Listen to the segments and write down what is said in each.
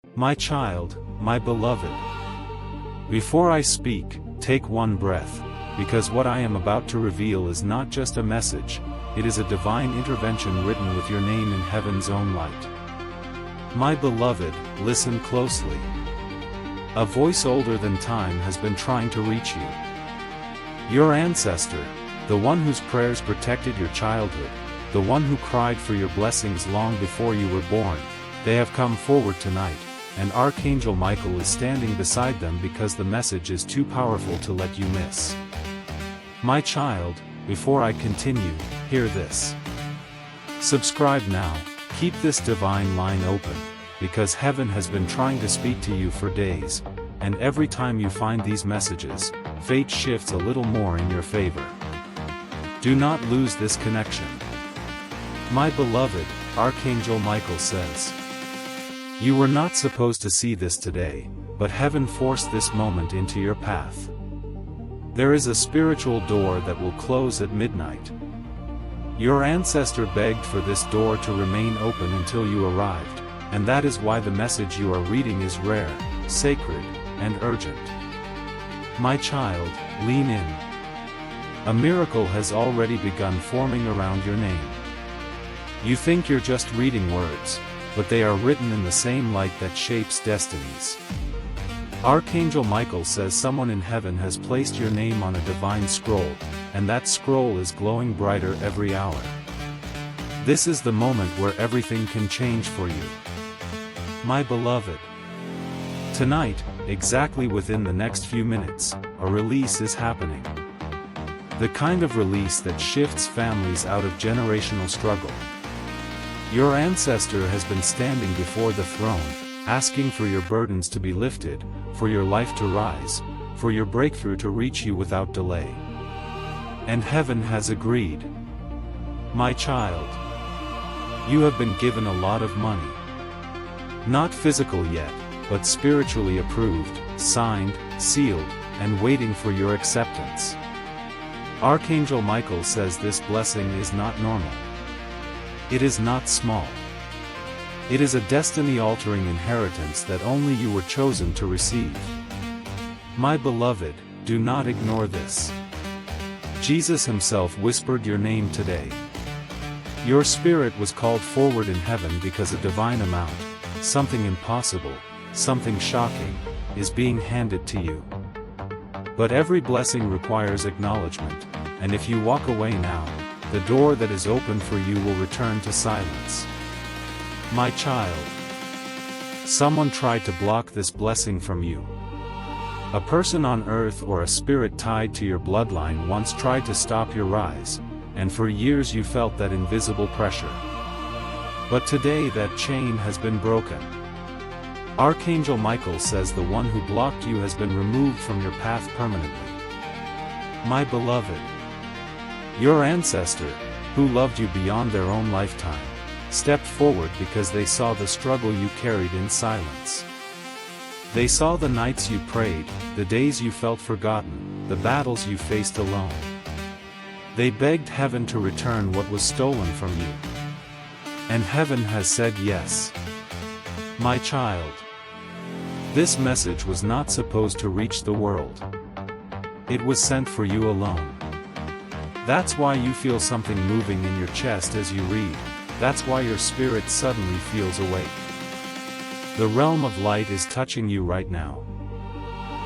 My child, my beloved. Before I speak, take one breath, because what I am about to reveal is not just a message, it is a divine intervention written with your name in heaven's own light. My beloved, listen closely. A voice older than time has been trying to reach you. Your ancestor, the one whose prayers protected your childhood, the one who cried for your blessings long before you were born, they have come forward tonight, and Archangel Michael is standing beside them because the message is too powerful to let you miss. My child, before I continue, hear this. Subscribe now, keep this divine line open, because heaven has been trying to speak to you for days, and every time you find these messages, fate shifts a little more in your favor. Do not lose this connection. My beloved, Archangel Michael says. You were not supposed to see this today, but heaven forced this moment into your path. There is a spiritual door that will close at midnight. Your ancestor begged for this door to remain open until you arrived, and that is why the message you are reading is rare, sacred, and urgent. My child, lean in. A miracle has already begun forming around your name. You think you're just reading words, but they are written in the same light that shapes destinies. Archangel Michael says someone in heaven has placed your name on a divine scroll, and that scroll is glowing brighter every hour. This is the moment where everything can change for you. My beloved. Tonight, exactly within the next few minutes, a release is happening. The kind of release that shifts families out of generational struggle. Your ancestor has been standing before the throne, asking for your burdens to be lifted, for your life to rise, for your breakthrough to reach you without delay. And heaven has agreed. My child. You have been given a lot of money. Not physical yet, but spiritually approved, signed, sealed, and waiting for your acceptance. Archangel Michael says this blessing is not normal. It is not small. It is a destiny-altering inheritance that only you were chosen to receive. My beloved, do not ignore this. Jesus himself whispered your name today. Your spirit was called forward in heaven because a divine amount, something impossible, something shocking, is being handed to you. But every blessing requires acknowledgement, and if you walk away now, the door that is open for you will return to silence. My child. Someone tried to block this blessing from you. A person on earth or a spirit tied to your bloodline once tried to stop your rise, and for years you felt that invisible pressure. But today that chain has been broken. Archangel Michael says the one who blocked you has been removed from your path permanently. My beloved. Your ancestor, who loved you beyond their own lifetime, stepped forward because they saw the struggle you carried in silence. They saw the nights you prayed, the days you felt forgotten, the battles you faced alone. They begged heaven to return what was stolen from you. And heaven has said yes. My child. This message was not supposed to reach the world. It was sent for you alone. That's why you feel something moving in your chest as you read. That's why your spirit suddenly feels awake. The realm of light is touching you right now.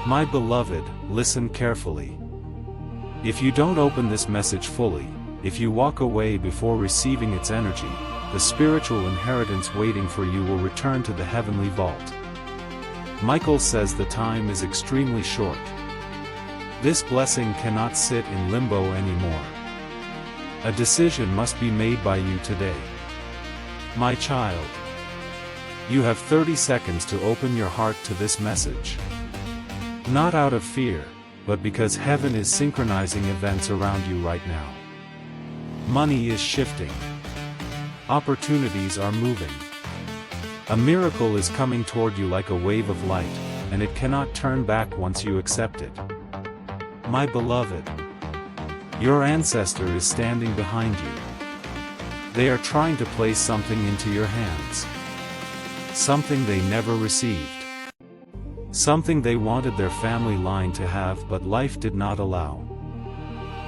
My beloved, listen carefully. If you don't open this message fully, if you walk away before receiving its energy, the spiritual inheritance waiting for you will return to the heavenly vault. Michael says the time is extremely short. This blessing cannot sit in limbo anymore. A decision must be made by you today. My child. You have 30 seconds to open your heart to this message. Not out of fear, but because heaven is synchronizing events around you right now. Money is shifting. Opportunities are moving. A miracle is coming toward you like a wave of light, and it cannot turn back once you accept it. My beloved. Your ancestor is standing behind you. They are trying to place something into your hands. something they never received. Something they wanted their family line to have but life did not allow.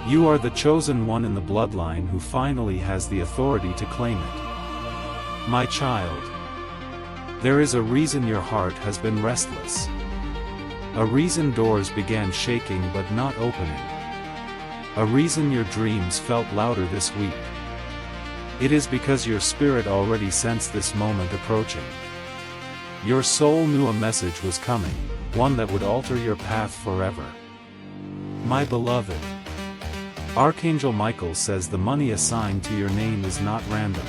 You are the chosen one in the bloodline who finally has the authority to claim it. My child, there is a reason your heart has been restless. A reason doors began shaking but not opening. A reason your dreams felt louder this week. It is because your spirit already sensed this moment approaching. Your soul knew a message was coming, one that would alter your path forever. My beloved, Archangel Michael says the money assigned to your name is not random.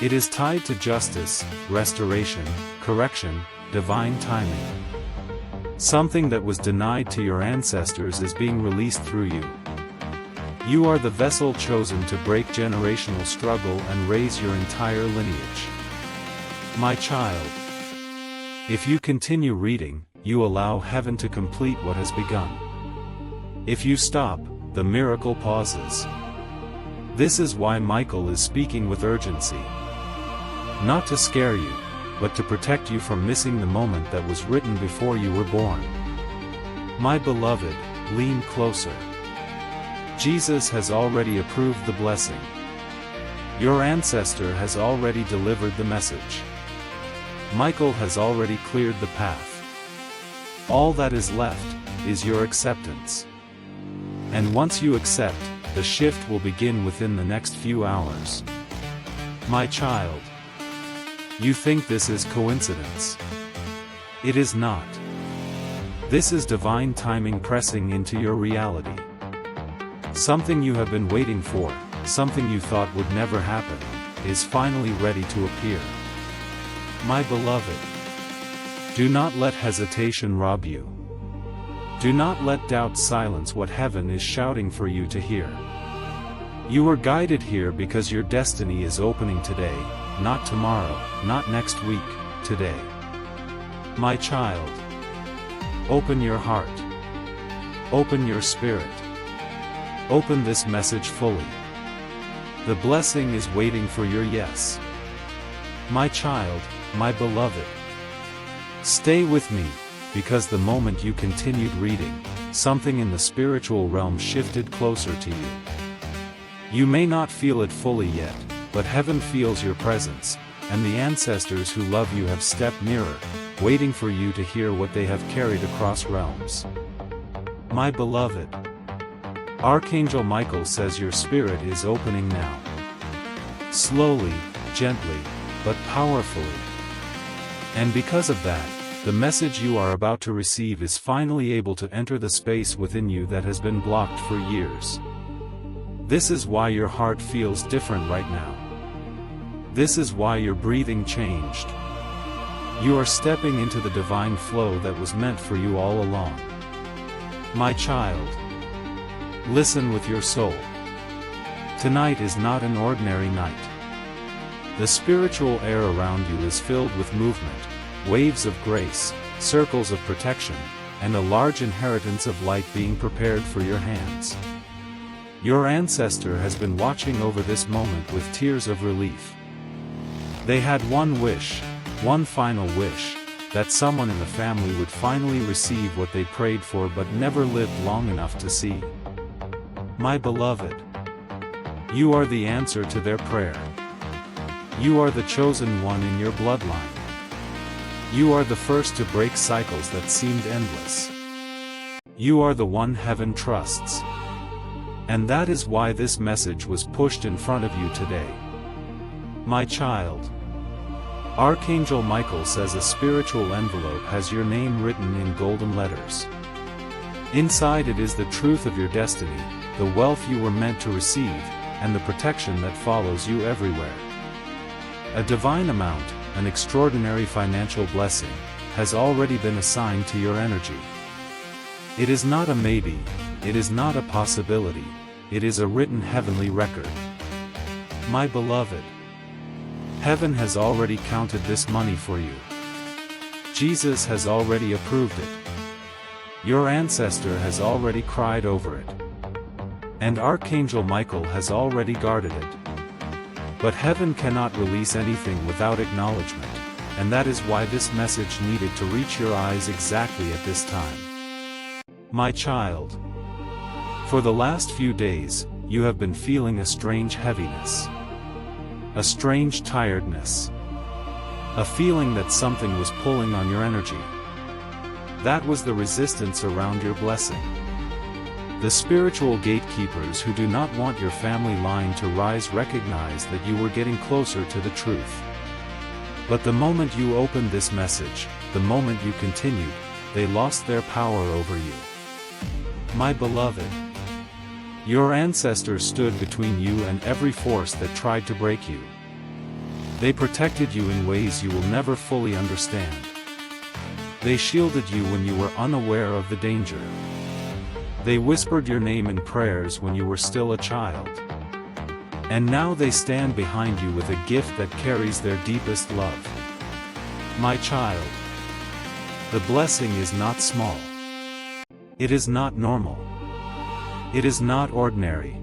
It is tied to justice, restoration, correction, divine timing. Something that was denied to your ancestors is being released through you. You are the vessel chosen to break generational struggle and raise your entire lineage. My child, if you continue reading, you allow heaven to complete what has begun. If you stop, the miracle pauses. This is why Michael is speaking with urgency. Not to scare you, but to protect you from missing the moment that was written before you were born. My beloved, lean closer. Jesus has already approved the blessing. Your ancestor has already delivered the message. Michael has already cleared the path. All that is left is your acceptance. And once you accept, the shift will begin within the next few hours. My child, you think this is coincidence. It is not. This is divine timing pressing into your reality. Something you have been waiting for, something you thought would never happen, is finally ready to appear. My beloved, do not let hesitation rob you. Do not let doubt silence what heaven is shouting for you to hear. You were guided here because your destiny is opening today, not tomorrow, not next week, today. My child, open your heart. Open your spirit. Open this message fully. The blessing is waiting for your yes. My child, my beloved, stay with me, because the moment you continued reading, something in the spiritual realm shifted closer to you. You may not feel it fully yet, but heaven feels your presence, and the ancestors who love you have stepped nearer, waiting for you to hear what they have carried across realms. My beloved, Archangel Michael says your spirit is opening now. Slowly, gently, but powerfully. And because of that, the message you are about to receive is finally able to enter the space within you that has been blocked for years. This is why your heart feels different right now. This is why your breathing changed. You are stepping into the divine flow that was meant for you all along. My child, listen with your soul. Tonight is not an ordinary night. The spiritual air around you is filled with movement, waves of grace, circles of protection, and a large inheritance of light being prepared for your hands. Your ancestor has been watching over this moment with tears of relief. They had one wish, one final wish, that someone in the family would finally receive what they prayed for but never lived long enough to see. My beloved, you are the answer to their prayer. You are the chosen one in your bloodline. You are the first to break cycles that seemed endless. You are the one heaven trusts. And that is why this message was pushed in front of you today. My child, Archangel Michael says a spiritual envelope has your name written in golden letters. Inside it is the truth of your destiny, the wealth you were meant to receive, and the protection that follows you everywhere. A divine amount, an extraordinary financial blessing, has already been assigned to your energy. It is not a maybe, it is not a possibility, it is a written heavenly record. My beloved, heaven has already counted this money for you. Jesus has already approved it. Your ancestor has already cried over it. And Archangel Michael has already guarded it. But heaven cannot release anything without acknowledgement, and that is why this message needed to reach your eyes exactly at this time. My child, for the last few days, you have been feeling a strange heaviness, a strange tiredness, a feeling that something was pulling on your energy. That was the resistance around your blessing. The spiritual gatekeepers who do not want your family line to rise recognized that you were getting closer to the truth. But the moment you opened this message, the moment you continued, they lost their power over you. My beloved, your ancestors stood between you and every force that tried to break you. They protected you in ways you will never fully understand. They shielded you when you were unaware of the danger. They whispered your name in prayers when you were still a child. And now they stand behind you with a gift that carries their deepest love. My child, the blessing is not small. It is not normal. It is not ordinary.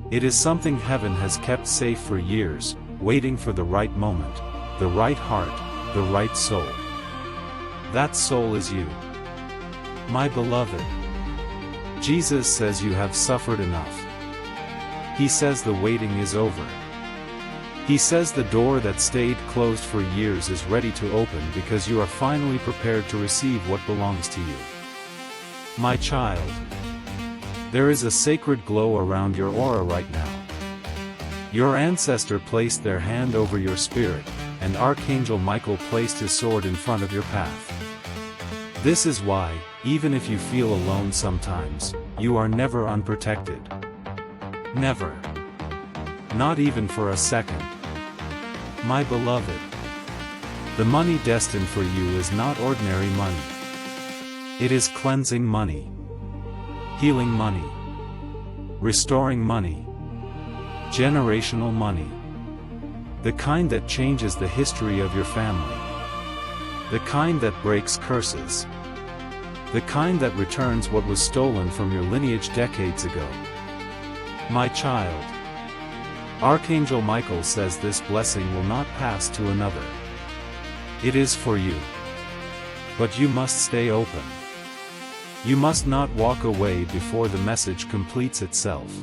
It is something heaven has kept safe for years, waiting for the right moment, the right heart, the right soul. That soul is you. My beloved, Jesus says you have suffered enough. He says the waiting is over. He says the door that stayed closed for years is ready to open because you are finally prepared to receive what belongs to you. My child, there is a sacred glow around your aura right now. Your ancestor placed their hand over your spirit, and Archangel Michael placed his sword in front of your path. This is why, even if you feel alone sometimes, you are never unprotected. Never. Not even for a second. My beloved, the money destined for you is not ordinary money. It is cleansing money, healing money, restoring money, generational money. The kind that changes the history of your family. The kind that breaks curses. The kind that returns what was stolen from your lineage decades ago. My child, Archangel Michael says this blessing will not pass to another. It is for you. But you must stay open. You must not walk away before the message completes itself.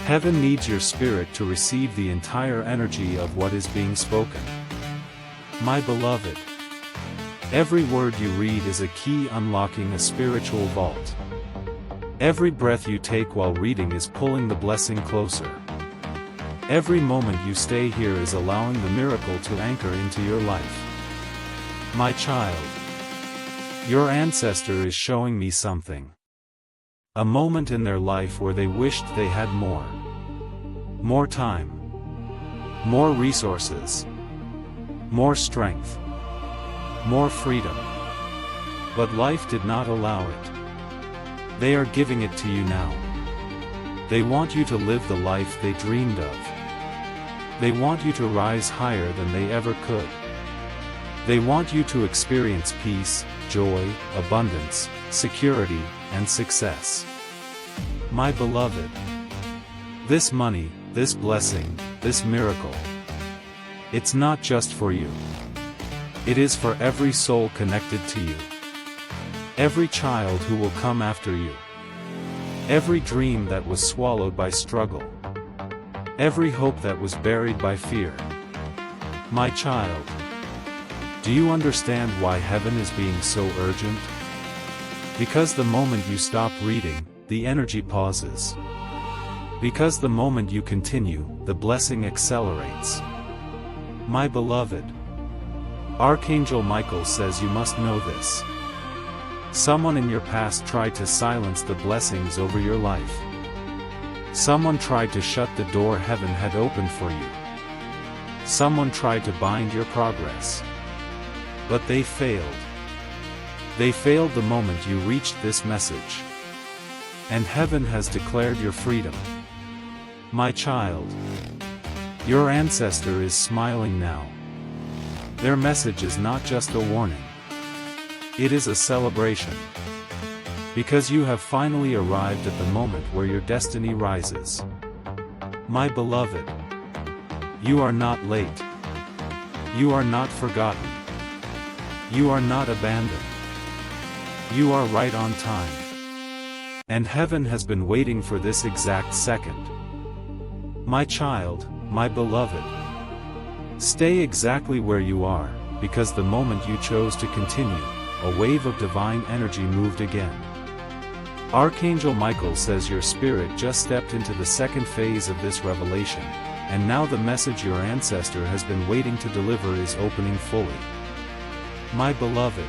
Heaven needs your spirit to receive the entire energy of what is being spoken. My beloved, every word you read is a key unlocking a spiritual vault. Every breath you take while reading is pulling the blessing closer. Every moment you stay here is allowing the miracle to anchor into your life. My child, your ancestor is showing me something. A moment in their life where they wished they had more. More time. More resources. More strength. More freedom. But life did not allow it. They are giving it to you now. They want you to live the life they dreamed of. They want you to rise higher than they ever could. They want you to experience peace, joy, abundance, security, and success. My beloved, this money, this blessing, this miracle, it's not just for you. It is for every soul connected to you. Every child who will come after you. Every dream that was swallowed by struggle. Every hope that was buried by fear. My child, do you understand why heaven is being so urgent? Because the moment you stop reading, the energy pauses. Because the moment you continue, the blessing accelerates. My beloved, Archangel Michael says you must know this. Someone in your past tried to silence the blessings over your life. Someone tried to shut the door heaven had opened for you. Someone tried to bind your progress. But they failed. They failed the moment you reached this message. And heaven has declared your freedom. My child, your ancestor is smiling now. Their message is not just a warning. It is a celebration. Because you have finally arrived at the moment where your destiny rises. My beloved, you are not late. You are not forgotten. You are not abandoned. You are right on time. And heaven has been waiting for this exact second. My child, my beloved. Stay exactly where you are, because the moment you chose to continue, a wave of divine energy moved again. Archangel Michael says your spirit just stepped into the second phase of this revelation, and now the message your ancestor has been waiting to deliver is opening fully. My beloved.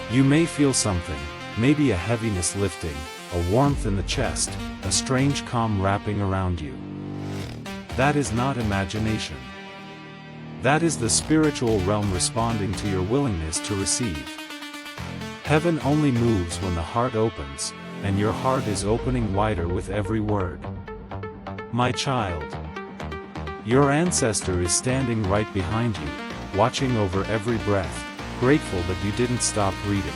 You may feel something, maybe a heaviness lifting, a warmth in the chest, a strange calm wrapping around you. That is not imagination. That is the spiritual realm responding to your willingness to receive. Heaven only moves when the heart opens, and your heart is opening wider with every word. My child. Your ancestor is standing right behind you, watching over every breath, grateful that you didn't stop reading.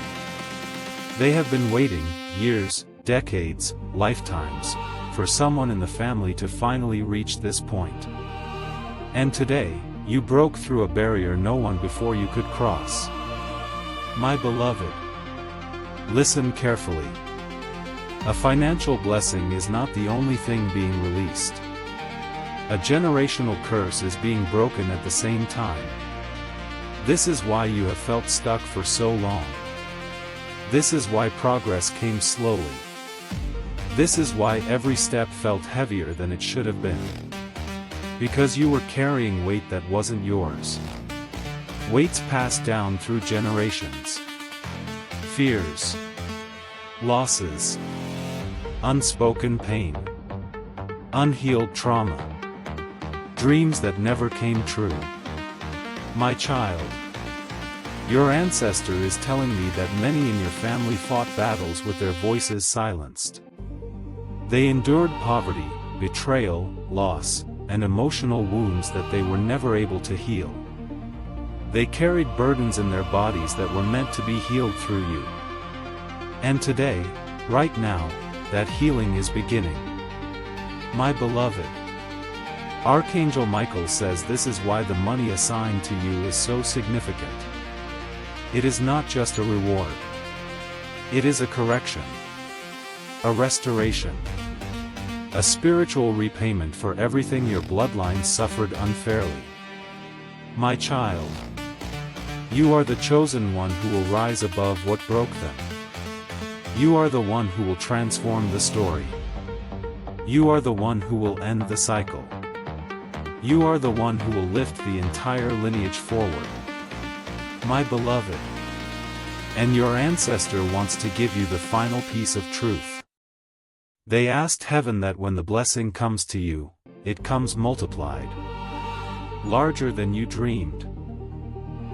They have been waiting, years, decades, lifetimes, for someone in the family to finally reach this point. And today, you broke through a barrier no one before you could cross. My beloved. Listen carefully. A financial blessing is not the only thing being released. A generational curse is being broken at the same time. This is why you have felt stuck for so long. This is why progress came slowly. This is why every step felt heavier than it should have been. Because you were carrying weight that wasn't yours. Weights passed down through generations. Fears. Losses. Unspoken pain. Unhealed trauma. Dreams that never came true. My child. Your ancestor is telling me that many in your family fought battles with their voices silenced. They endured poverty, betrayal, loss, and emotional wounds that they were never able to heal. They carried burdens in their bodies that were meant to be healed through you. And today, right now, that healing is beginning. My beloved. Archangel Michael says this is why the money assigned to you is so significant. It is not just a reward. It is a correction. A restoration. A spiritual repayment for everything your bloodline suffered unfairly. My child. You are the chosen one who will rise above what broke them. You are the one who will transform the story. You are the one who will end the cycle. You are the one who will lift the entire lineage forward. My beloved. And your ancestor wants to give you the final piece of truth. They asked heaven that when the blessing comes to you, it comes multiplied. Larger than you dreamed.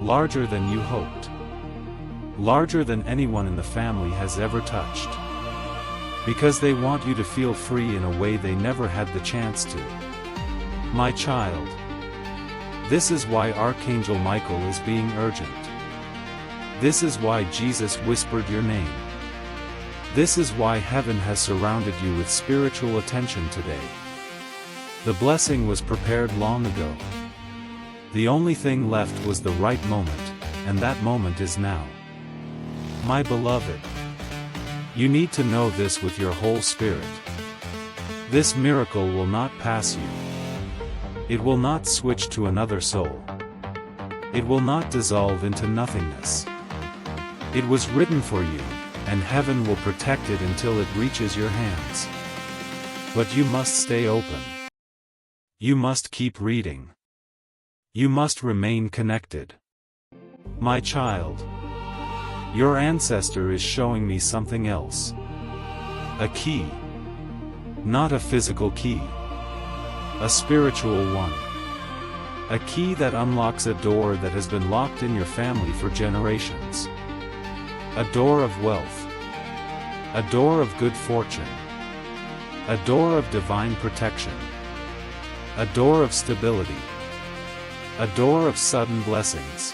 Larger than you hoped. Larger than anyone in the family has ever touched. Because they want you to feel free in a way they never had the chance to. My child. This is why Archangel Michael is being urgent. This is why Jesus whispered your name. This is why heaven has surrounded you with spiritual attention today. The blessing was prepared long ago. The only thing left was the right moment, and that moment is now. My beloved. You need to know this with your whole spirit. This miracle will not pass you. It will not switch to another soul. It will not dissolve into nothingness. It was written for you, and heaven will protect it until it reaches your hands. But you must stay open. You must keep reading. You must remain connected. My child. Your ancestor is showing me something else. A key. Not a physical key. A spiritual one. A key that unlocks a door that has been locked in your family for generations. A door of wealth. A door of good fortune. A door of divine protection. A door of stability. A door of sudden blessings.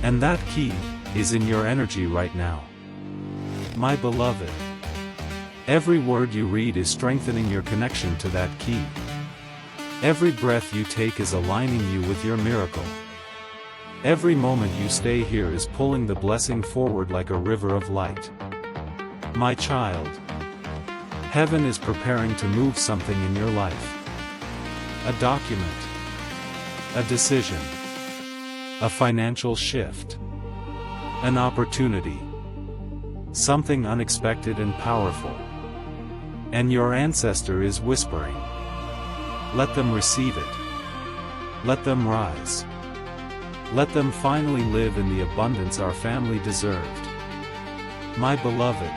And that key is in your energy right now. My beloved. Every word you read is strengthening your connection to that key. Every breath you take is aligning you with your miracle. Every moment you stay here is pulling the blessing forward like a river of light. My child, heaven is preparing to move something in your life. A document, a decision, a financial shift, an opportunity, something unexpected and powerful. And your ancestor is whispering. Let them receive it. Let them rise. Let them finally live in the abundance our family deserved. My beloved,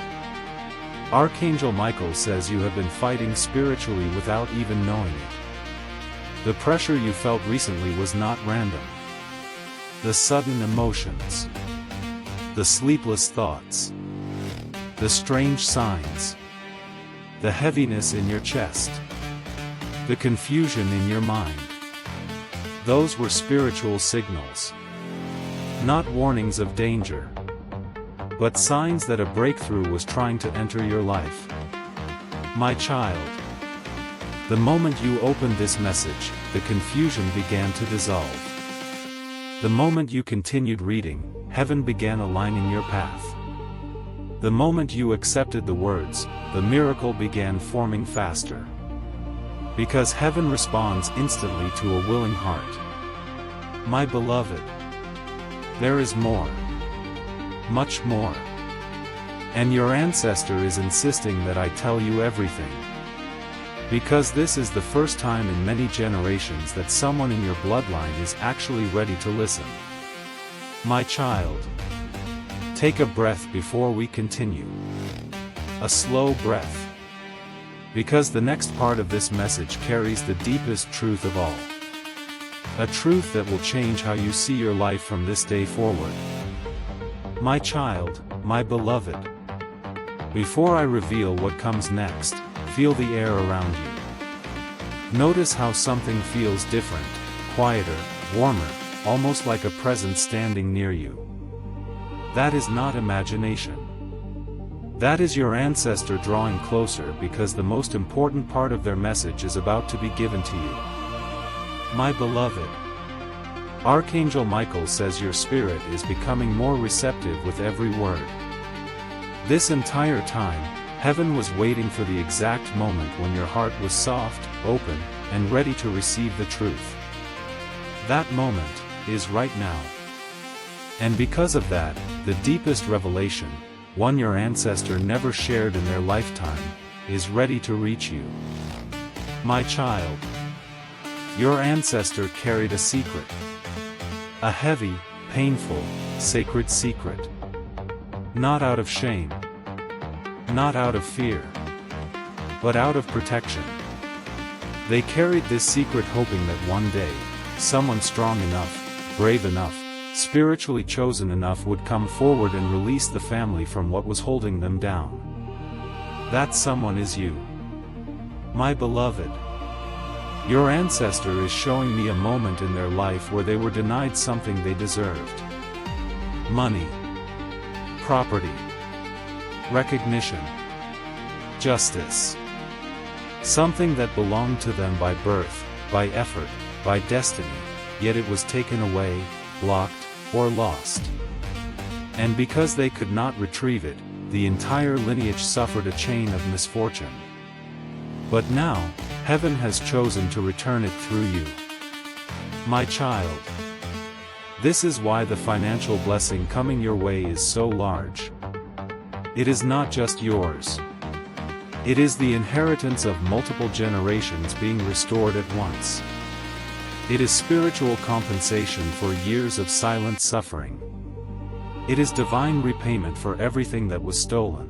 Archangel Michael says you have been fighting spiritually without even knowing it. The pressure you felt recently was not random. The sudden emotions, the sleepless thoughts, the strange signs, the heaviness in your chest, the confusion in your mind. Those were spiritual signals. Not warnings of danger, but signs that a breakthrough was trying to enter your life. My child, the moment you opened this message, the confusion began to dissolve. The moment you continued reading, heaven began aligning your path. The moment you accepted the words, the miracle began forming faster. Because heaven responds instantly to a willing heart. My beloved, there is more. Much more. And your ancestor is insisting that I tell you everything. Because this is the first time in many generations that someone in your bloodline is actually ready to listen. My child, take a breath before we continue. A slow breath. Because the next part of this message carries the deepest truth of all. A truth that will change how you see your life from this day forward. My child, my beloved. Before I reveal what comes next, feel the air around you. Notice how something feels different, quieter, warmer, almost like a presence standing near you. That is not imagination. That is your ancestor drawing closer because the most important part of their message is about to be given to you. My beloved, Archangel Michael says your spirit is becoming more receptive with every word. This entire time, heaven was waiting for the exact moment when your heart was soft, open, and ready to receive the truth. That moment is right now. And because of that, the deepest revelation, one your ancestor never shared in their lifetime, is ready to reach you. My child, your ancestor carried a secret. A heavy, painful, sacred secret. Not out of shame. Not out of fear. But out of protection. They carried this secret hoping that one day, someone strong enough, brave enough, spiritually chosen enough would come forward and release the family from what was holding them down. That someone is you. My beloved. Your ancestor is showing me a moment in their life where they were denied something they deserved. Money. Property. Recognition. Justice. Something that belonged to them by birth, by effort, by destiny, yet it was taken away, blocked, or lost. And because they could not retrieve it, the entire lineage suffered a chain of misfortune. But now, heaven has chosen to return it through you. My child. This is why the financial blessing coming your way is so large. It is not just yours. It is the inheritance of multiple generations being restored at once. It is spiritual compensation for years of silent suffering. It is divine repayment for everything that was stolen.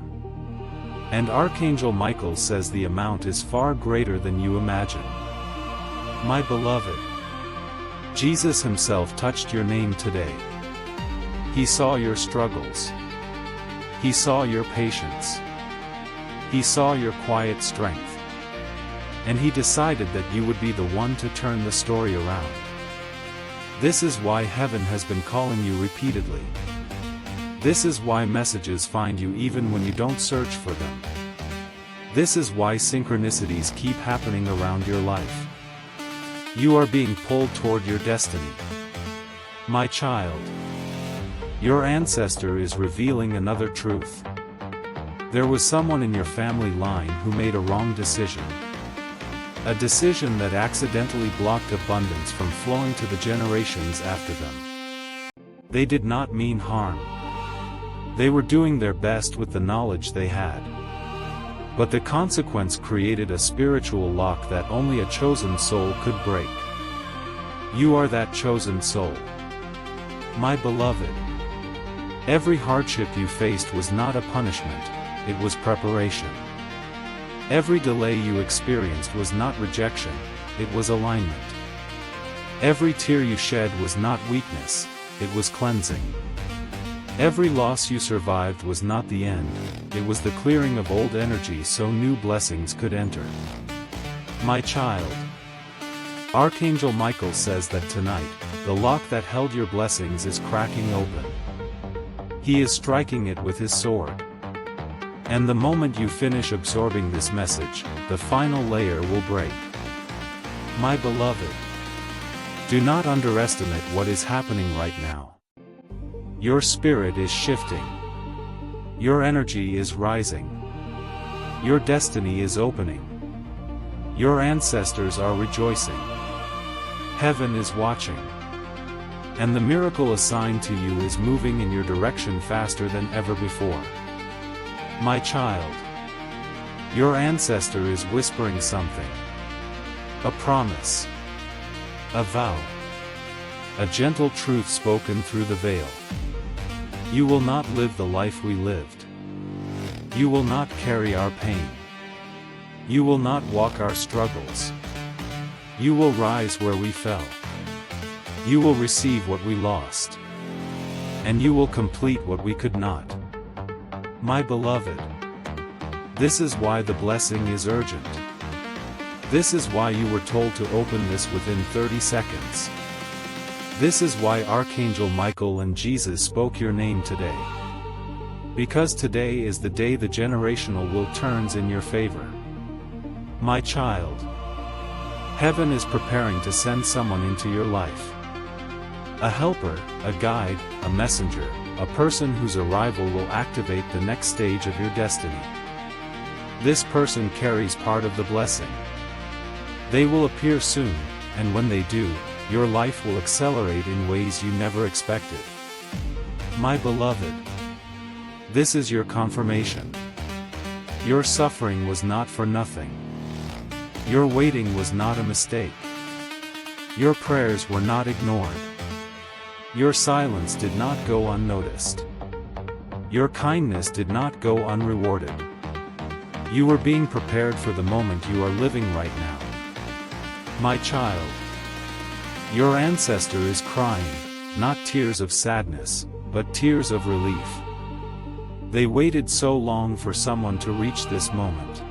And Archangel Michael says the amount is far greater than you imagine. My beloved, Jesus himself touched your name today. He saw your struggles. He saw your patience. He saw your quiet strength. And he decided that you would be the one to turn the story around. This is why heaven has been calling you repeatedly. This is why messages find you even when you don't search for them. This is why synchronicities keep happening around your life. You are being pulled toward your destiny. My child. Your ancestor is revealing another truth. There was someone in your family line who made a wrong decision. A decision that accidentally blocked abundance from flowing to the generations after them. They did not mean harm. They were doing their best with the knowledge they had. But the consequence created a spiritual lock that only a chosen soul could break. You are that chosen soul. My beloved. Every hardship you faced was not a punishment, it was preparation. Every delay you experienced was not rejection, it was alignment. Every tear you shed was not weakness, it was cleansing. Every loss you survived was not the end, it was the clearing of old energy so new blessings could enter. My child. Archangel Michael says that tonight, the lock that held your blessings is cracking open. He is striking it with his sword. And the moment you finish absorbing this message, the final layer will break. My beloved. Do not underestimate what is happening right now. Your spirit is shifting. Your energy is rising. Your destiny is opening. Your ancestors are rejoicing. Heaven is watching. And the miracle assigned to you is moving in your direction faster than ever before. My child. Your ancestor is whispering something. A promise. A vow. A gentle truth spoken through the veil. You will not live the life we lived. You will not carry our pain. You will not walk our struggles. You will rise where we fell. You will receive what we lost. And you will complete what we could not. My beloved. This is why the blessing is urgent. This is why you were told to open this within 30 seconds. This is why Archangel Michael and Jesus spoke your name today. Because today is the day the generational will turns in your favor. My child. Heaven is preparing to send someone into your life. A helper, a guide, a messenger, a person whose arrival will activate the next stage of your destiny. This person carries part of the blessing. They will appear soon, and when they do, your life will accelerate in ways you never expected. My beloved. This is your confirmation. Your suffering was not for nothing. Your waiting was not a mistake. Your prayers were not ignored. Your silence did not go unnoticed. Your kindness did not go unrewarded. You were being prepared for the moment you are living right now. My child. Your ancestor is crying, not tears of sadness, but tears of relief. They waited so long for someone to reach this moment.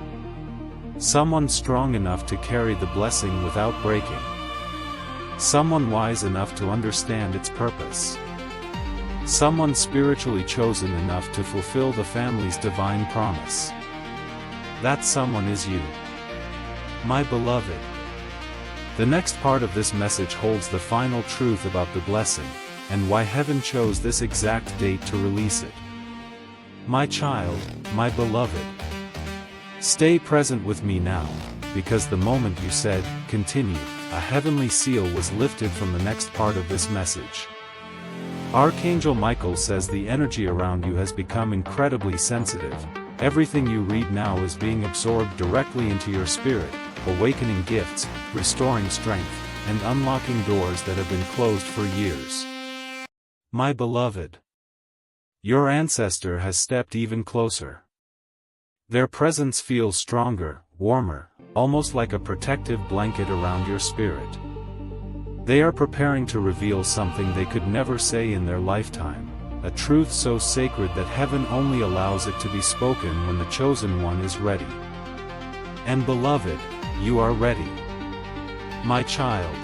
Someone strong enough to carry the blessing without breaking. Someone wise enough to understand its purpose. Someone spiritually chosen enough to fulfill the family's divine promise. That someone is you. My beloved. The next part of this message holds the final truth about the blessing, and why heaven chose this exact date to release it. My child, my beloved. Stay present with me now, because the moment you said, "Continue," a heavenly seal was lifted from the next part of this message. Archangel Michael says the energy around you has become incredibly sensitive. Everything you read now is being absorbed directly into your spirit, awakening gifts, restoring strength, and unlocking doors that have been closed for years. My beloved. Your ancestor has stepped even closer. Their presence feels stronger, warmer, almost like a protective blanket around your spirit. They are preparing to reveal something they could never say in their lifetime, a truth so sacred that heaven only allows it to be spoken when the chosen one is ready. And beloved, you are ready. My child.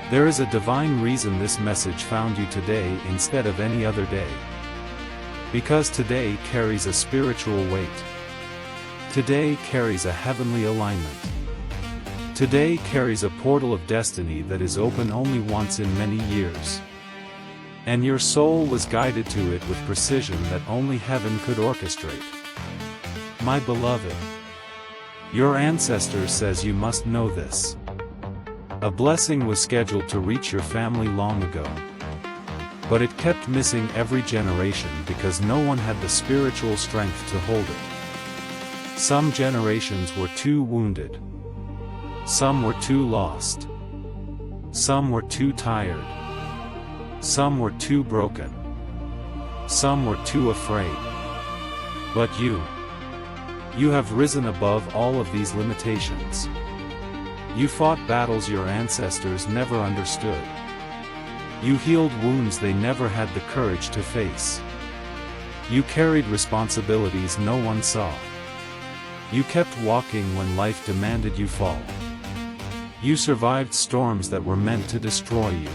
There is a divine reason this message found you today instead of any other day. Because today carries a spiritual weight. Today carries a heavenly alignment. Today carries a portal of destiny that is open only once in many years. And your soul was guided to it with precision that only heaven could orchestrate. My beloved, your ancestor says you must know this. A blessing was scheduled to reach your family long ago. But it kept missing every generation because no one had the spiritual strength to hold it. Some generations were too wounded. Some were too lost. Some were too tired. Some were too broken. Some were too afraid. But you have risen above all of these limitations. You fought battles your ancestors never understood. You healed wounds they never had the courage to face. You carried responsibilities no one saw. You kept walking when life demanded you fall. You survived storms that were meant to destroy you.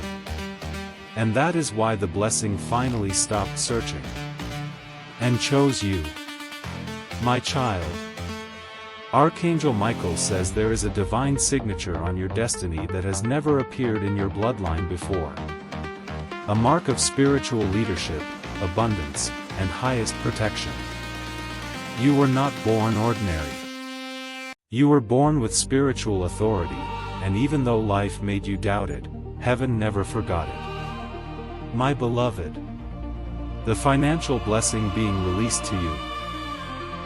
And that is why the blessing finally stopped searching and chose you. My child, Archangel Michael says there is a divine signature on your destiny that has never appeared in your bloodline before. A mark of spiritual leadership, abundance, and highest protection. You were not born ordinary. You were born with spiritual authority, and even though life made you doubt it, heaven never forgot it. My beloved, the financial blessing being released to you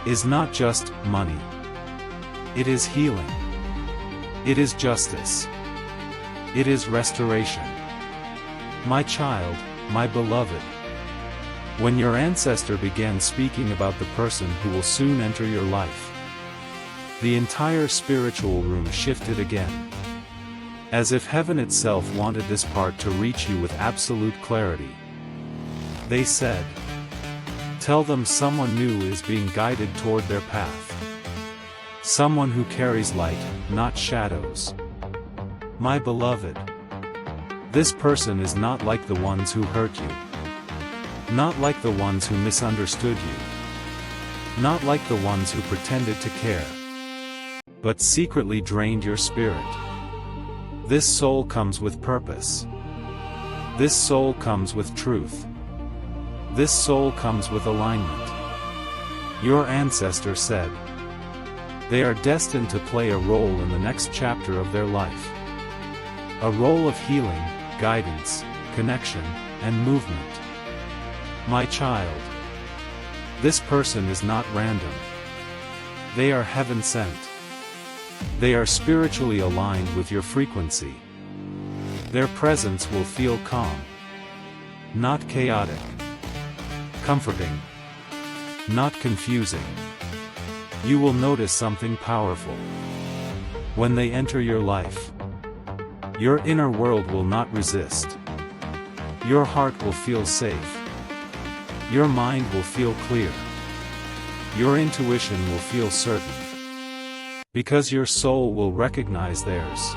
is not just money. It is healing. It is justice. It is restoration. My child, my beloved. When your ancestor began speaking about the person who will soon enter your life, the entire spiritual room shifted again. As if heaven itself wanted this part to reach you with absolute clarity. They said, "Tell them someone new is being guided toward their path. Someone who carries light, not shadows." My beloved, this person is not like the ones who hurt you. Not like the ones who misunderstood you. Not like the ones who pretended to care. But secretly drained your spirit. This soul comes with purpose. This soul comes with truth. This soul comes with alignment. Your ancestor said, they are destined to play a role in the next chapter of their life. A role of healing, guidance, connection, and movement. My child, this person is not random. They are heaven sent. They are spiritually aligned with your frequency. Their presence will feel calm. Not chaotic. Comforting. Not confusing. You will notice something powerful. When they enter your life, your inner world will not resist. Your heart will feel safe. Your mind will feel clear. Your intuition will feel certain. Because your soul will recognize theirs.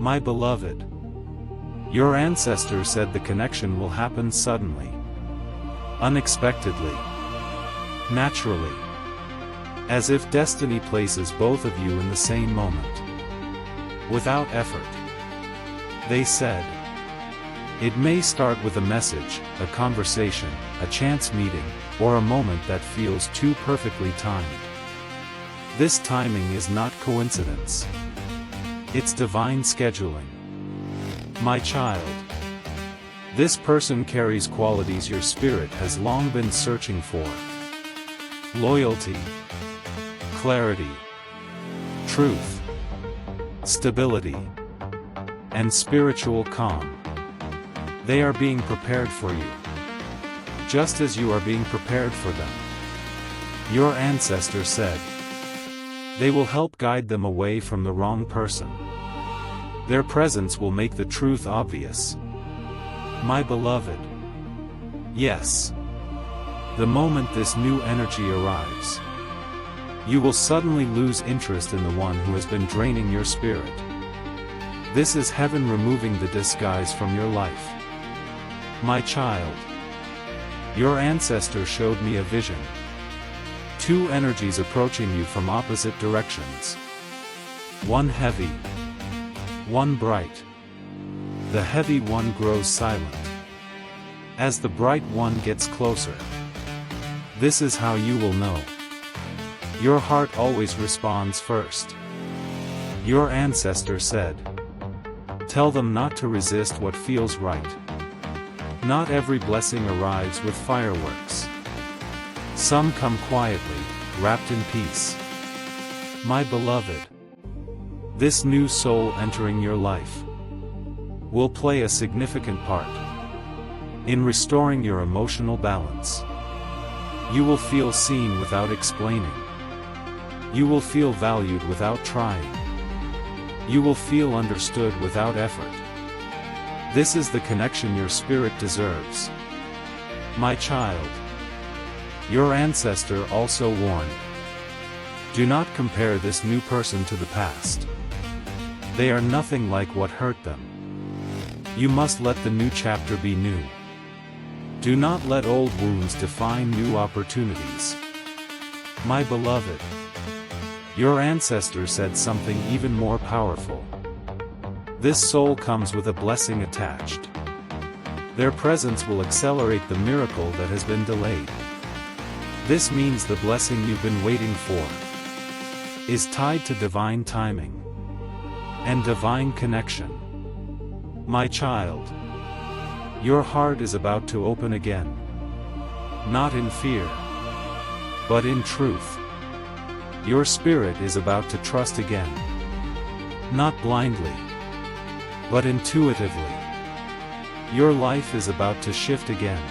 My beloved, your ancestor said the connection will happen suddenly. Unexpectedly. Naturally. As if destiny places both of you in the same moment. Without effort. They said, it may start with a message, a conversation, a chance meeting, or a moment that feels too perfectly timed. This timing is not coincidence. It's divine scheduling. My child, this person carries qualities your spirit has long been searching for. Loyalty. Clarity, truth, stability, and spiritual calm. They are being prepared for you, just as you are being prepared for them. Your ancestor said, they will help guide them away from the wrong person. Their presence will make the truth obvious. My beloved, yes, the moment this new energy arrives, you will suddenly lose interest in the one who has been draining your spirit. This is heaven removing the disguise from your life. My child, your ancestor showed me a vision. Two energies approaching you from opposite directions. One heavy, one bright. The heavy one grows silent as the bright one gets closer. This is how you will know. Your heart always responds first. Your ancestor said, "Tell them not to resist what feels right." Not every blessing arrives with fireworks. Some come quietly, wrapped in peace. My beloved, this new soul entering your life will play a significant part in restoring your emotional balance. You will feel seen without explaining. You will feel valued without trying. You will feel understood without effort. This is the connection your spirit deserves. My child, your ancestor also warned. Do not compare this new person to the past. They are nothing like what hurt them. You must let the new chapter be new. Do not let old wounds define new opportunities. My beloved, your ancestor said something even more powerful. This soul comes with a blessing attached. Their presence will accelerate the miracle that has been delayed. This means the blessing you've been waiting for is tied to divine timing and divine connection. My child, your heart is about to open again. Not in fear, but in truth. Your spirit is about to trust again. Not blindly, but intuitively. Your life is about to shift again.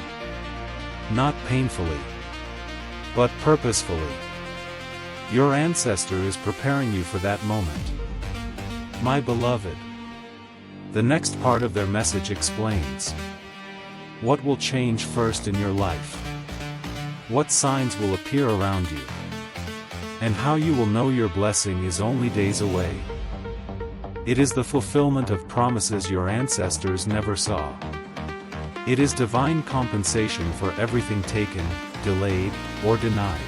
Not painfully, but purposefully. Your ancestor is preparing you for that moment. My beloved, the next part of their message explains what will change first in your life, what signs will appear around you, and how you will know your blessing is only days away. It is the fulfillment of promises your ancestors never saw. It is divine compensation for everything taken, delayed, or denied.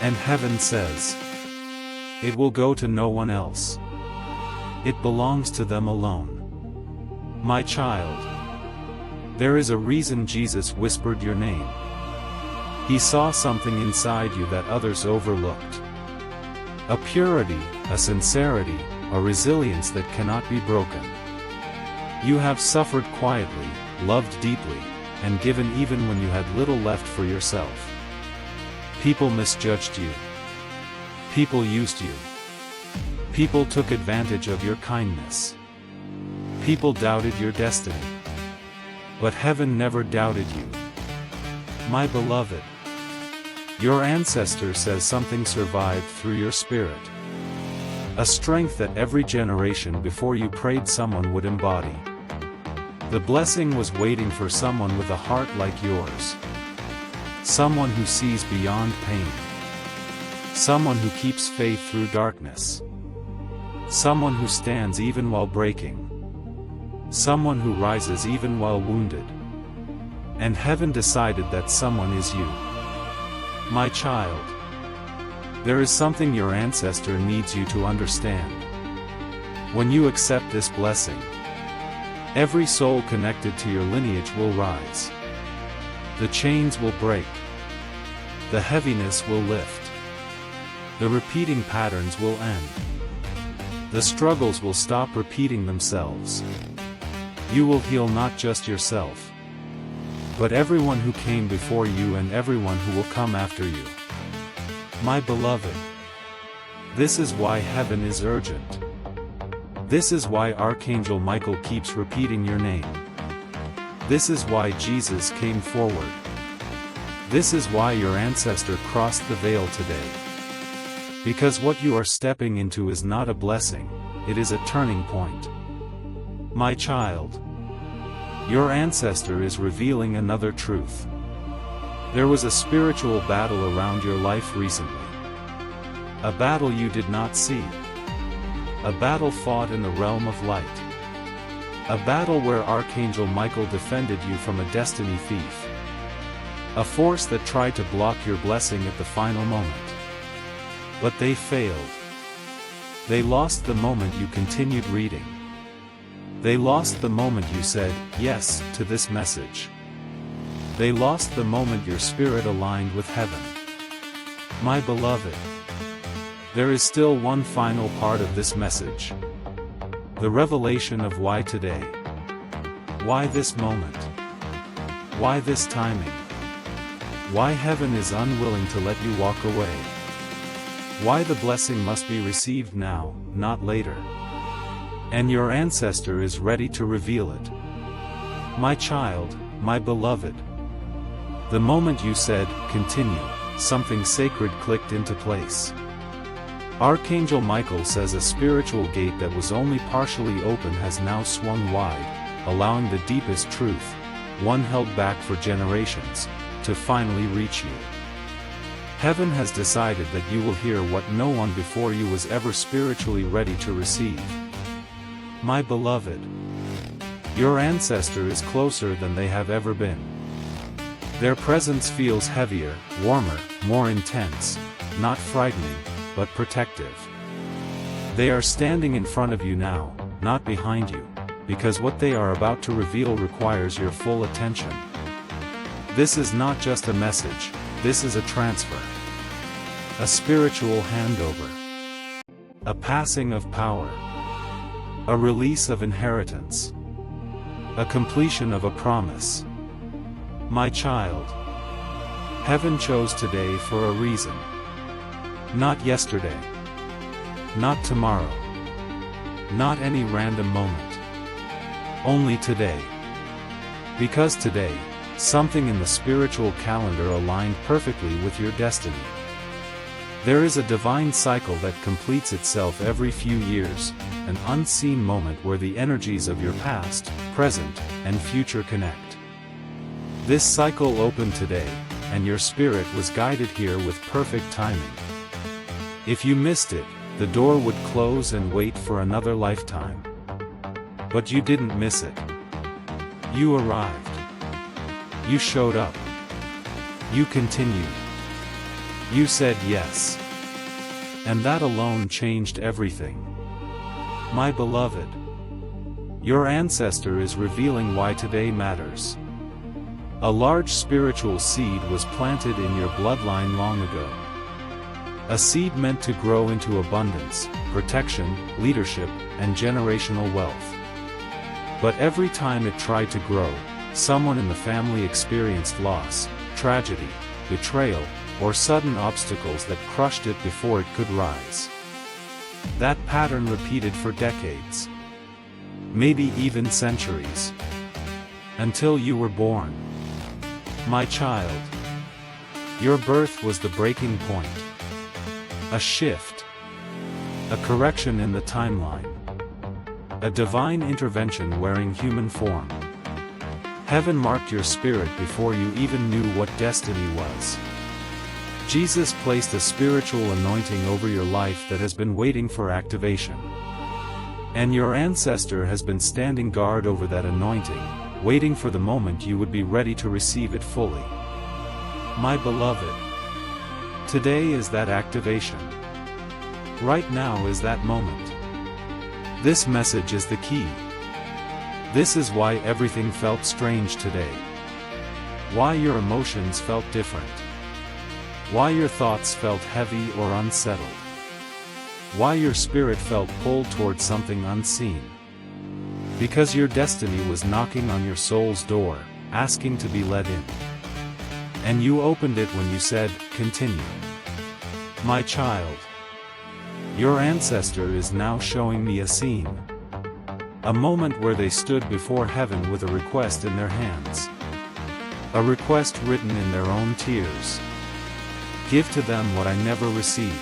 And heaven says, it will go to no one else. It belongs to them alone. My child, there is a reason Jesus whispered your name. He saw something inside you that others overlooked. A purity, a sincerity, a resilience that cannot be broken. You have suffered quietly, loved deeply, and given even when you had little left for yourself. People misjudged you. People used you. People took advantage of your kindness. People doubted your destiny. But heaven never doubted you. My beloved, your ancestor says something survived through your spirit. A strength that every generation before you prayed someone would embody. The blessing was waiting for someone with a heart like yours. Someone who sees beyond pain. Someone who keeps faith through darkness. Someone who stands even while breaking. Someone who rises even while wounded. And heaven decided that someone is you. My child, there is something your ancestor needs you to understand. When you accept this blessing, every soul connected to your lineage will rise. The chains will break. The heaviness will lift. The repeating patterns will end. The struggles will stop repeating themselves. You will heal not just yourself, but everyone who came before you and everyone who will come after you. My beloved, this is why heaven is urgent. This is why Archangel Michael keeps repeating your name. This is why Jesus came forward. This is why your ancestor crossed the veil today. Because what you are stepping into is not a blessing, it is a turning point. My child, your ancestor is revealing another truth. There was a spiritual battle around your life recently. A battle you did not see. A battle fought in the realm of light. A battle where Archangel Michael defended you from a destiny thief. A force that tried to block your blessing at the final moment. But they failed. They lost the moment you continued reading. They lost the moment you said yes to this message. They lost the moment your spirit aligned with heaven. My beloved, there is still one final part of this message. The revelation of why today. Why this moment? Why this timing? Why heaven is unwilling to let you walk away? Why the blessing must be received now, not later? And your ancestor is ready to reveal it. My child, my beloved. The moment you said, continue, something sacred clicked into place. Archangel Michael says a spiritual gate that was only partially open has now swung wide, allowing the deepest truth, one held back for generations, to finally reach you. Heaven has decided that you will hear what no one before you was ever spiritually ready to receive. My beloved, your ancestor is closer than they have ever been. Their presence feels heavier, warmer, more intense, not frightening, but protective. They are standing in front of you now, not behind you, because what they are about to reveal requires your full attention. This is not just a message, this is a transfer. A spiritual handover. A passing of power. A release of inheritance. A completion of a promise. My child, heaven chose today for a reason. Not yesterday. Not tomorrow. Not any random moment. Only today. Because today, something in the spiritual calendar aligned perfectly with your destiny. There is a divine cycle that completes itself every few years, an unseen moment where the energies of your past, present, and future connect. This cycle opened today, and your spirit was guided here with perfect timing. If you missed it, the door would close and wait for another lifetime. But you didn't miss it. You arrived. You showed up. You continued. You said yes. And that alone changed everything. My beloved, your ancestor is revealing why today matters. A large spiritual seed was planted in your bloodline long ago. A seed meant to grow into abundance, protection, leadership, and generational wealth. But every time it tried to grow, someone in the family experienced loss, tragedy, betrayal, or sudden obstacles that crushed it before it could rise. That pattern repeated for decades. Maybe even centuries. Until you were born. My child. Your birth was the breaking point. A shift. A correction in the timeline. A divine intervention wearing human form. Heaven marked your spirit before you even knew what destiny was. Jesus placed a spiritual anointing over your life that has been waiting for activation. And your ancestor has been standing guard over that anointing, waiting for the moment you would be ready to receive it fully. My beloved, today is that activation. Right now is that moment. This message is the key. This is why everything felt strange today. Why your emotions felt different. Why your thoughts felt heavy or unsettled. Why your spirit felt pulled toward something unseen. Because your destiny was knocking on your soul's door, asking to be let in. And you opened it when you said, continue. My child. Your ancestor is now showing me a scene. A moment where they stood before heaven with a request in their hands. A request written in their own tears. Give to them what I never received.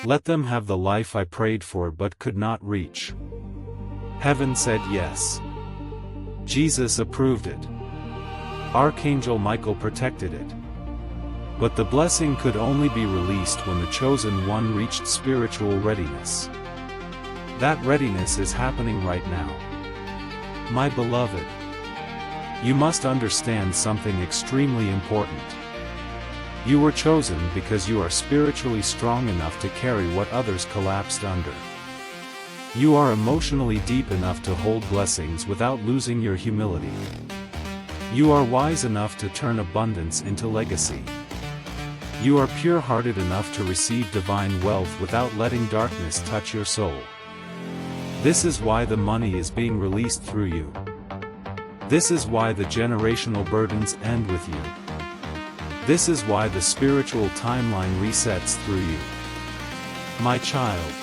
Let them have the life I prayed for but could not reach. Heaven said yes. Jesus approved it. Archangel Michael protected it. But the blessing could only be released when the chosen one reached spiritual readiness. That readiness is happening right now. My beloved, you must understand something extremely important. You were chosen because you are spiritually strong enough to carry what others collapsed under. You are emotionally deep enough to hold blessings without losing your humility. You are wise enough to turn abundance into legacy. You are pure-hearted enough to receive divine wealth without letting darkness touch your soul. This is why the money is being released through you. This is why the generational burdens end with you. This is why the spiritual timeline resets through you. My child,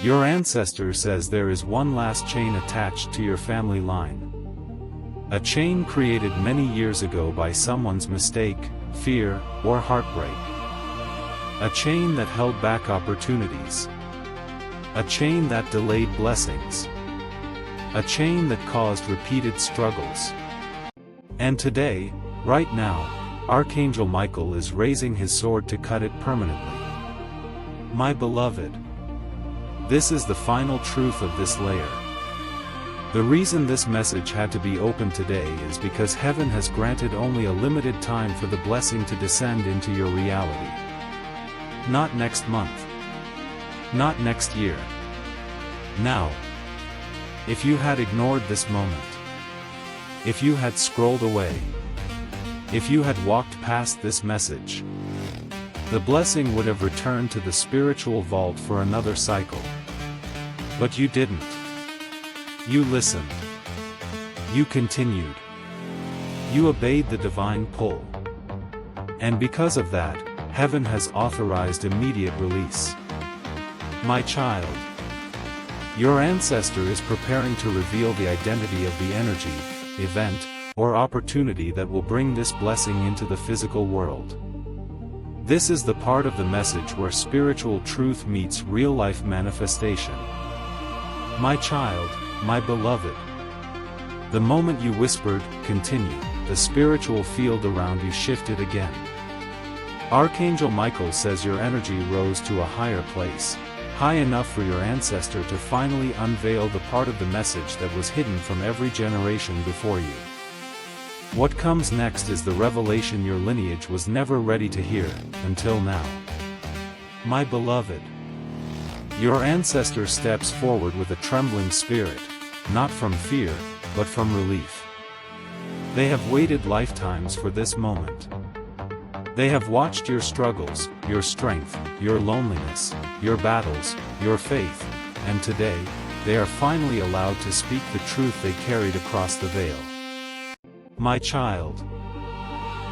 your ancestor says there is one last chain attached to your family line. A chain created many years ago by someone's mistake, fear, or heartbreak. A chain that held back opportunities. A chain that delayed blessings. A chain that caused repeated struggles. And today, right now, Archangel Michael is raising his sword to cut it permanently. My beloved, this is the final truth of this layer. The reason this message had to be opened today is because heaven has granted only a limited time for the blessing to descend into your reality. Not next month. Not next year. Now. If you had ignored this moment, if you had scrolled away, if you had walked past this message, the blessing would have returned to the spiritual vault for another cycle. But you didn't. You listened. You continued. You obeyed the divine pull. And because of that, heaven has authorized immediate release. My child, your ancestor is preparing to reveal the identity of the energy, event, or opportunity that will bring this blessing into the physical world. This is the part of the message where spiritual truth meets real-life manifestation. My child, my beloved. The moment you whispered, "Continue," the spiritual field around you shifted again. Archangel Michael says your energy rose to a higher place, high enough for your ancestor to finally unveil the part of the message that was hidden from every generation before you. What comes next is the revelation your lineage was never ready to hear, until now. My beloved, your ancestor steps forward with a trembling spirit, not from fear, but from relief. They have waited lifetimes for this moment. They have watched your struggles, your strength, your loneliness, your battles, your faith, and today, they are finally allowed to speak the truth they carried across the veil. My child,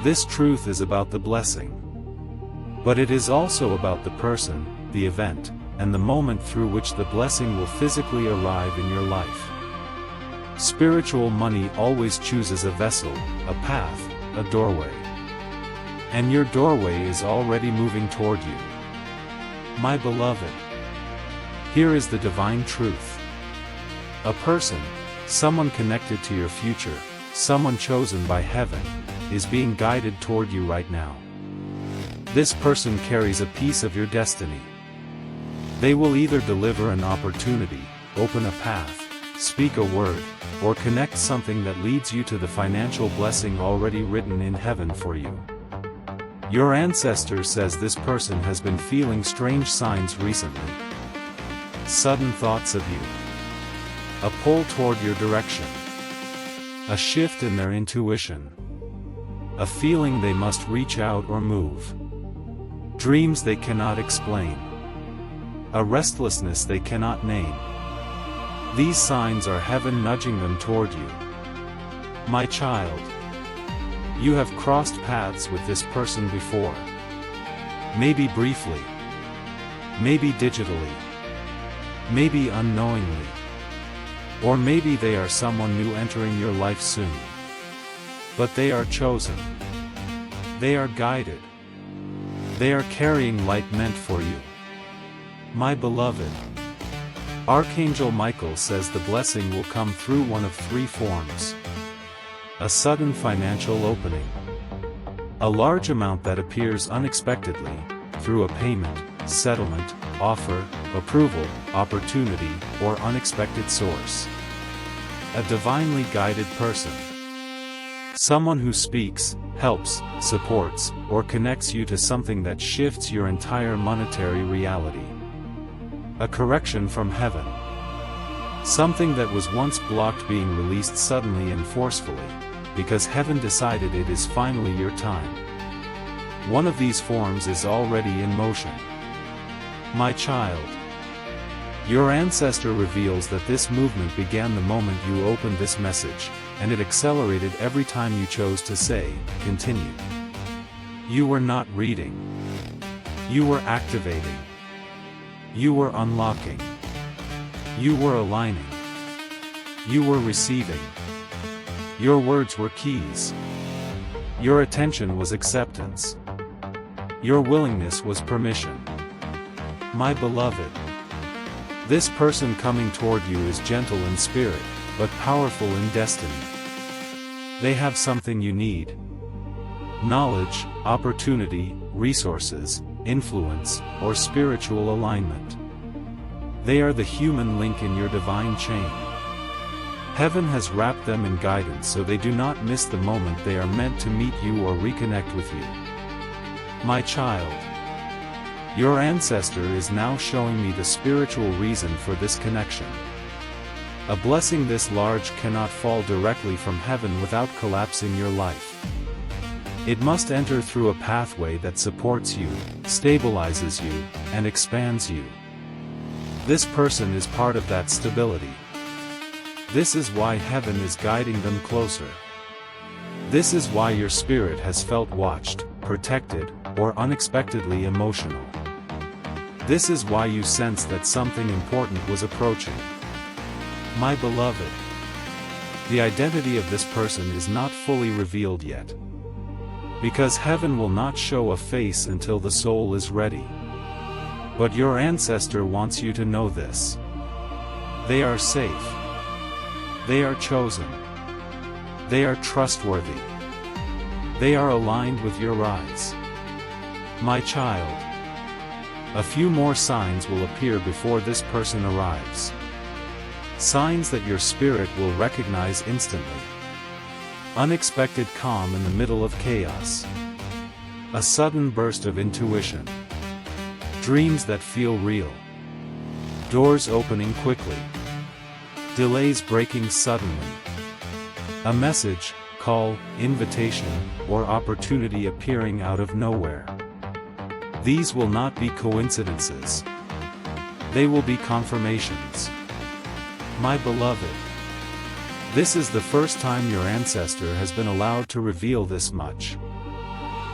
this truth is about the blessing. But it is also about the person, the event, and the moment through which the blessing will physically arrive in your life. Spiritual money always chooses a vessel, a path, a doorway. And your doorway is already moving toward you. My beloved, here is the divine truth. A person, someone connected to your future, someone chosen by heaven, is being guided toward you right now. This person carries a piece of your destiny. They will either deliver an opportunity, open a path, speak a word, or connect something that leads you to the financial blessing already written in heaven for you. Your ancestor says this person has been feeling strange signs recently. Sudden thoughts of you. A pull toward your direction. A shift in their intuition. A feeling they must reach out or move. Dreams they cannot explain. A restlessness they cannot name. These signs are heaven nudging them toward you. My child, you have crossed paths with this person before. Maybe briefly. Maybe digitally. Maybe unknowingly. Or maybe they are someone new entering your life soon. But they are chosen. They are guided. They are carrying light meant for you. My beloved, Archangel Michael says the blessing will come through one of three forms. A sudden financial opening. A large amount that appears unexpectedly, through a payment, settlement, offer, approval, opportunity, or unexpected source. A divinely guided person. Someone who speaks, helps, supports, or connects you to something that shifts your entire monetary reality. A correction from heaven. Something that was once blocked being released suddenly and forcefully, because heaven decided it is finally your time. One of these forms is already in motion. My child. Your ancestor reveals that this movement began the moment you opened this message, and it accelerated every time you chose to say, continue. You were not reading. You were activating. You were unlocking. You were aligning. You were receiving. Your words were keys. Your attention was acceptance. Your willingness was permission. My beloved. This person coming toward you is gentle in spirit, but powerful in destiny. They have something you need. Knowledge, opportunity, resources, influence, or spiritual alignment. They are the human link in your divine chain. Heaven has wrapped them in guidance so they do not miss the moment they are meant to meet you or reconnect with you. My child. Your ancestor is now showing me the spiritual reason for this connection. A blessing this large cannot fall directly from heaven without collapsing your life. It must enter through a pathway that supports you, stabilizes you, and expands you. This person is part of that stability. This is why heaven is guiding them closer. This is why your spirit has felt watched, protected, or unexpectedly emotional. This is why you sense that something important was approaching. My beloved. The identity of this person is not fully revealed yet. Because heaven will not show a face until the soul is ready. But your ancestor wants you to know this. They are safe. They are chosen. They are trustworthy. They are aligned with your rise. My child. A few more signs will appear before this person arrives. Signs that your spirit will recognize instantly. Unexpected calm in the middle of chaos. A sudden burst of intuition. Dreams that feel real. Doors opening quickly. Delays breaking suddenly. A message, call, invitation, or opportunity appearing out of nowhere. These will not be coincidences. They will be confirmations. My beloved. This is the first time your ancestor has been allowed to reveal this much.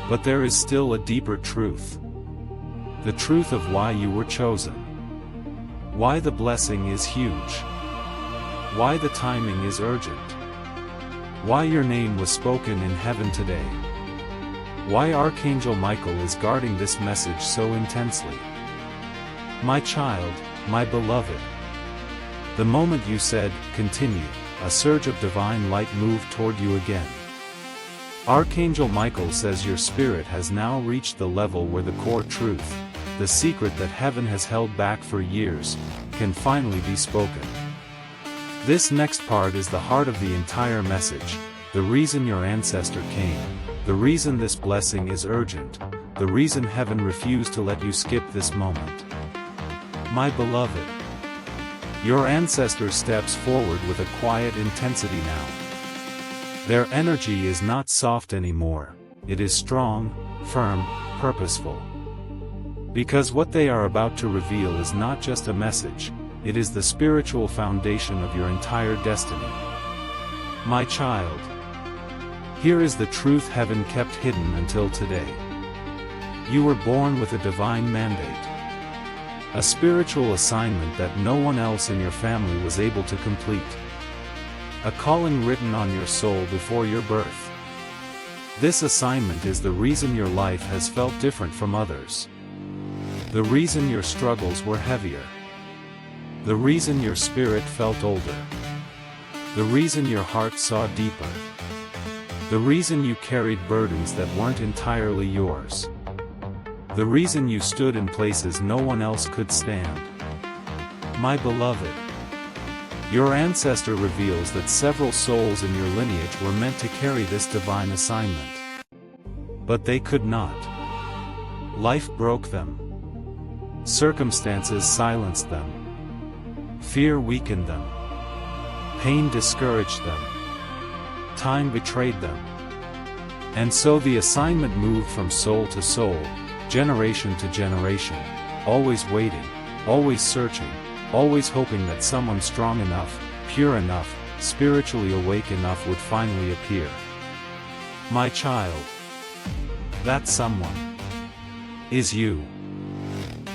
But there is still a deeper truth. The truth of why you were chosen. Why the blessing is huge. Why the timing is urgent. Why your name was spoken in heaven today. Why Archangel Michael is guarding this message so intensely. My child, my beloved. The moment you said, continue, a surge of divine light moved toward you again. Archangel Michael says your spirit has now reached the level where the core truth, the secret that heaven has held back for years, can finally be spoken. This next part is the heart of the entire message, the reason your ancestor came, the reason this blessing is urgent, the reason heaven refused to let you skip this moment. My beloved. Your ancestor steps forward with a quiet intensity now. Their energy is not soft anymore, it is strong, firm, purposeful. Because what they are about to reveal is not just a message, it is the spiritual foundation of your entire destiny. My child. Here is the truth heaven kept hidden until today. You were born with a divine mandate. A spiritual assignment that no one else in your family was able to complete. A calling written on your soul before your birth. This assignment is the reason your life has felt different from others. The reason your struggles were heavier. The reason your spirit felt older. The reason your heart saw deeper. The reason you carried burdens that weren't entirely yours. The reason you stood in places no one else could stand. My beloved. Your ancestor reveals that several souls in your lineage were meant to carry this divine assignment. But they could not. Life broke them. Circumstances silenced them. Fear weakened them. Pain discouraged them. Time betrayed them. And so the assignment moved from soul to soul, generation to generation, always waiting, always searching, always hoping that someone strong enough, pure enough, spiritually awake enough would finally appear. My child, that someone is you.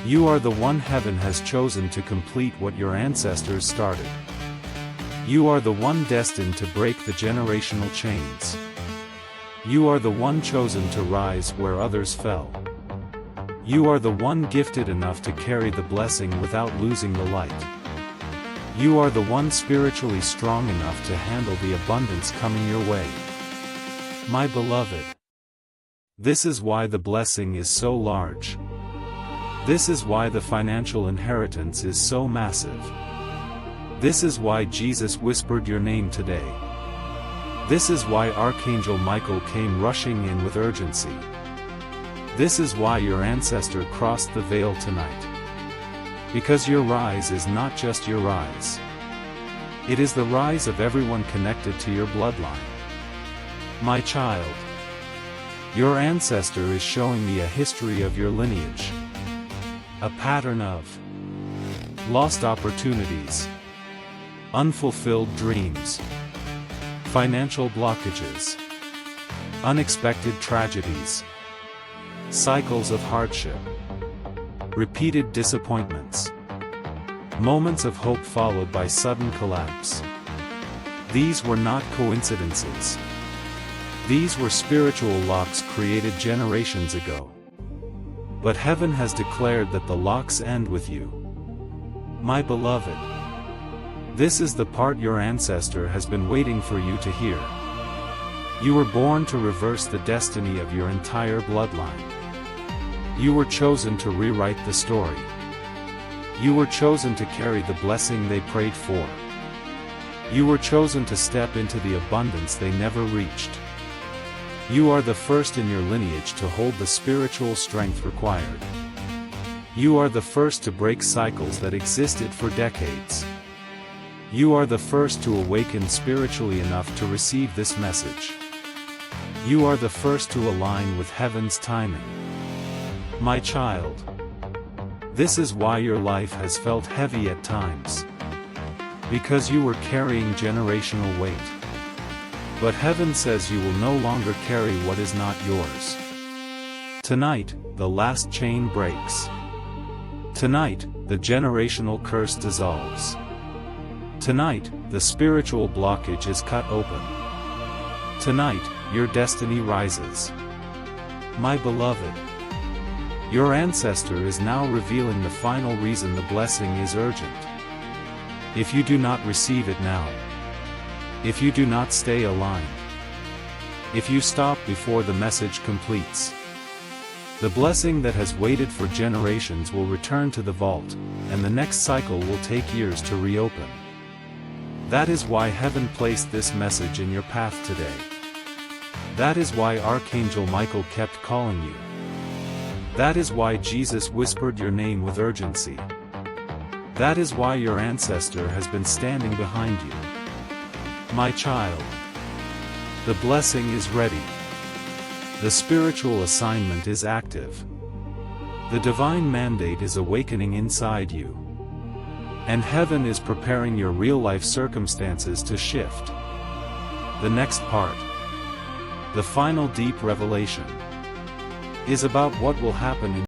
You are the one heaven has chosen to complete what your ancestors started. You are the one destined to break the generational chains. You are the one chosen to rise where others fell. You are the one gifted enough to carry the blessing without losing the light. You are the one spiritually strong enough to handle the abundance coming your way. My beloved, this is why the blessing is so large. This is why the financial inheritance is so massive. This is why Jesus whispered your name today. This is why Archangel Michael came rushing in with urgency. This is why your ancestor crossed the veil tonight. Because your rise is not just your rise. It is the rise of everyone connected to your bloodline. My child, your ancestor is showing me a history of your lineage. A pattern of lost opportunities, unfulfilled dreams, financial blockages, unexpected tragedies, cycles of hardship, repeated disappointments, moments of hope followed by sudden collapse. These were not coincidences. These were spiritual locks created generations ago. But heaven has declared that the locks end with you. My beloved, this is the part your ancestor has been waiting for you to hear. You were born to reverse the destiny of your entire bloodline. You were chosen to rewrite the story. You were chosen to carry the blessing they prayed for. You were chosen to step into the abundance they never reached. You are the first in your lineage to hold the spiritual strength required. You are the first to break cycles that existed for decades. You are the first to awaken spiritually enough to receive this message. You are the first to align with heaven's timing. My child, this is why your life has felt heavy at times. Because you were carrying generational weight. But heaven says you will no longer carry what is not yours. Tonight, the last chain breaks. Tonight, the generational curse dissolves. Tonight, the spiritual blockage is cut open. Tonight, your destiny rises. My beloved, your ancestor is now revealing the final reason the blessing is urgent. If you do not receive it now, if you do not stay aligned, if you stop before the message completes, the blessing that has waited for generations will return to the vault, and the next cycle will take years to reopen. That is why heaven placed this message in your path today. That is why Archangel Michael kept calling you. That is why Jesus whispered your name with urgency. That is why your ancestor has been standing behind you. My child, the blessing is ready. The spiritual assignment is active. The divine mandate is awakening inside you. And heaven is preparing your real-life circumstances to shift. The next part, the final deep revelation, is about what will happen in